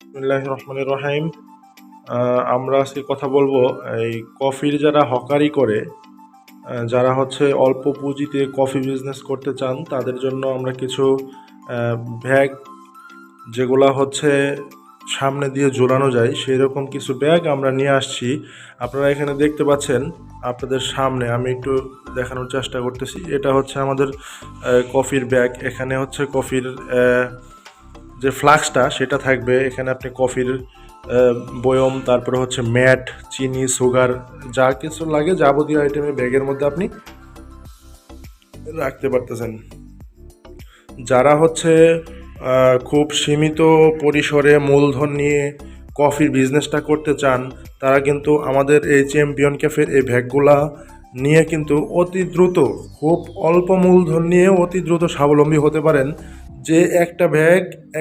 বিসমিল্লাহির রহমানির রহিম। আমরা আজকে কথা বলবো এই কফির যারা হকারি করে, যারা হচ্ছে অল্প পুঁজিতে কফি বিজনেস করতে চান তাদের জন্য আমরা কিছু ব্যাগ, যেগুলা হচ্ছে সামনে দিয়ে ঝোলানো যায় সেই রকম কিছু ব্যাগ আমরা নিয়ে আসছি। আপনারা এখানে দেখতে পাচ্ছেন, আপনাদের সামনে আমি একটু দেখানোর চেষ্টা করতেছি। এটা হচ্ছে আমাদের কফির ব্যাগ। এখানে হচ্ছে কফির যে ফ্লাক্সটা সেটা থাকবে। এখানে আপনি কফির বয়ম, তারপরে হচ্ছে ম্যাট, চিনি, সুগার, যা কিছু লাগে যাবতীয় আইটেমের ব্যাগের মধ্যে আপনি রাখতে পারতেছেন। যারা হচ্ছে খুব সীমিত পরিসরে মূলধন নিয়ে কফির বিজনেসটা করতে চান, তারা কিন্তু আমাদের এই চ্যাম্পিয়ন ক্যাফের এই ব্যাগগুলা নিয়ে কিন্তু অতি দ্রুত, খুব অল্প মূলধন নিয়ে অতি দ্রুত স্বাবলম্বী হতে পারেন। যে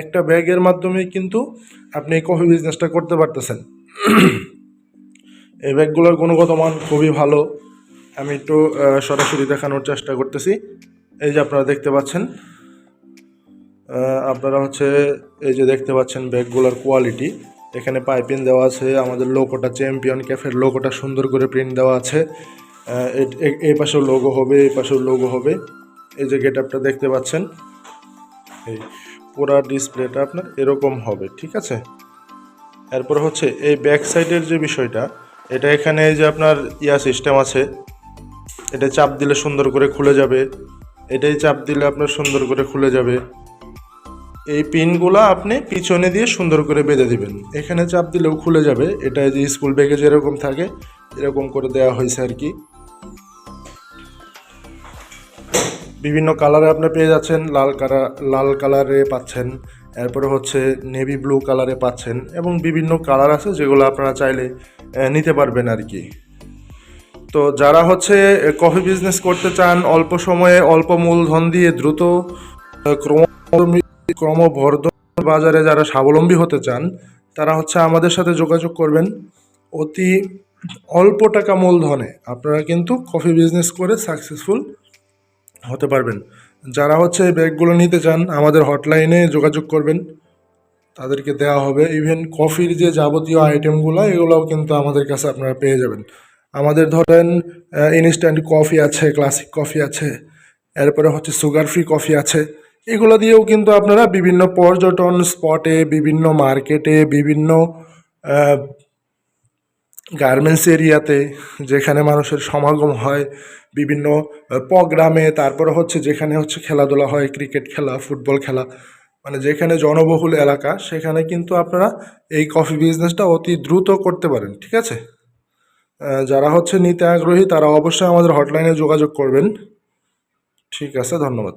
একটা ব্যাগের মাধ্যমে কিন্তু আপনি এই কফি বিজনেসটা করতে পারতেছেন। এই ব্যাগগুলোর গুণগত মান খুবই ভালো। আমি একটু সরাসরি দেখানোর চেষ্টা করতেছি। এই যে আপনারা দেখতে পাচ্ছেন, আপনারা হচ্ছে এই যে দেখতে পাচ্ছেন ব্যাগগুলোর কোয়ালিটি। এখানে পাইপিং দেওয়া আছে, আমাদের লোগোটা, চ্যাম্পিয়ন ক্যাফের লোগোটা সুন্দর করে প্রিন্ট দেওয়া আছে। এই পাশেও লোগো হবে, এই পাশেও লোগো হবে। এই যে গেট আপটা দেখতে পাচ্ছেন, এই পুরা ডিসপ্লেটা আপনার এরকম হবে, ঠিক আছে। এরপর হচ্ছে এই ব্যাক সাইডের যে বিষয়টা, এটা এখানে এই যে আপনার সিস্টেম আছে। এটা চাপ দিলে সুন্দর করে খুলে যাবে, এটাই চাপ দিলে আপনার সুন্দর করে খুলে যাবে। এই পিনগুলো আপনি পিছনে দিয়ে সুন্দর করে বেঁধে দিবেন, এখানে চাপ দিলেও খুলে যাবে। এটা যে স্কুল ব্যাগে যেরকম থাকে এরকম করে দেওয়া হয়েছে আর কি। বিভিন্ন কালারে আপনি পেয়ে যাচ্ছেন, লাল কালারে পাচ্ছেন, এরপরে হচ্ছে নেভি ব্লু কালারে পাচ্ছেন, এবং বিভিন্ন কালার আছে যেগুলো আপনারা চাইলে নিতে পারবেন আর কি। তো যারা হচ্ছে কফি বিজনেস করতে চান অল্প সময়ে অল্প মূলধন দিয়ে দ্রুত ক্রমবর্ধমান বাজারে যারা স্বাবলম্বী হতে চান, তারা হচ্ছে আমাদের সাথে যোগাযোগ করবেন। অতি অল্প টাকা মূলধনে আপনারা কিন্তু কফি বিজনেস করে সাকসেসফুল হতে পারবেন। যারা হচ্ছে এই ব্যাগগুলো নিতে চান আমাদের হটলাইনে যোগাযোগ করবেন, তাদেরকে দেওয়া হবে। ইভেন কফির যে যাবতীয় আইটেমগুলো এগুলোও কিন্তু আমাদের কাছে আপনারা পেয়ে যাবেন। আমাদের ধরেন ইনস্ট্যান্ট কফি আছে, ক্লাসিক কফি আছে, এরপরে হচ্ছে সুগার ফ্রি কফি আছে। এগুলো দিয়েও কিন্তু আপনারা বিভিন্ন পর্যটন স্পটে, বিভিন্ন মার্কেটে, বিভিন্ন গার্মেন্টস এরিয়াতে যেখানে মানুষের সমাগম হয়, বিভিন্ন প্রোগ্রামে, তারপরে হচ্ছে যেখানে হচ্ছে খেলাধুলা হয়, ক্রিকেট খেলা, ফুটবল খেলা, মানে যেখানে জনবহুল এলাকা, সেখানে কিন্তু আপনারা এই কফি বিজনেসটা অতি দ্রুত করতে পারেন, ঠিক আছে। যারা হচ্ছে নিতে আগ্রহী তারা অবশ্যই আমাদের হটলাইনে যোগাযোগ করবেন। ঠিক আছে, ধন্যবাদ।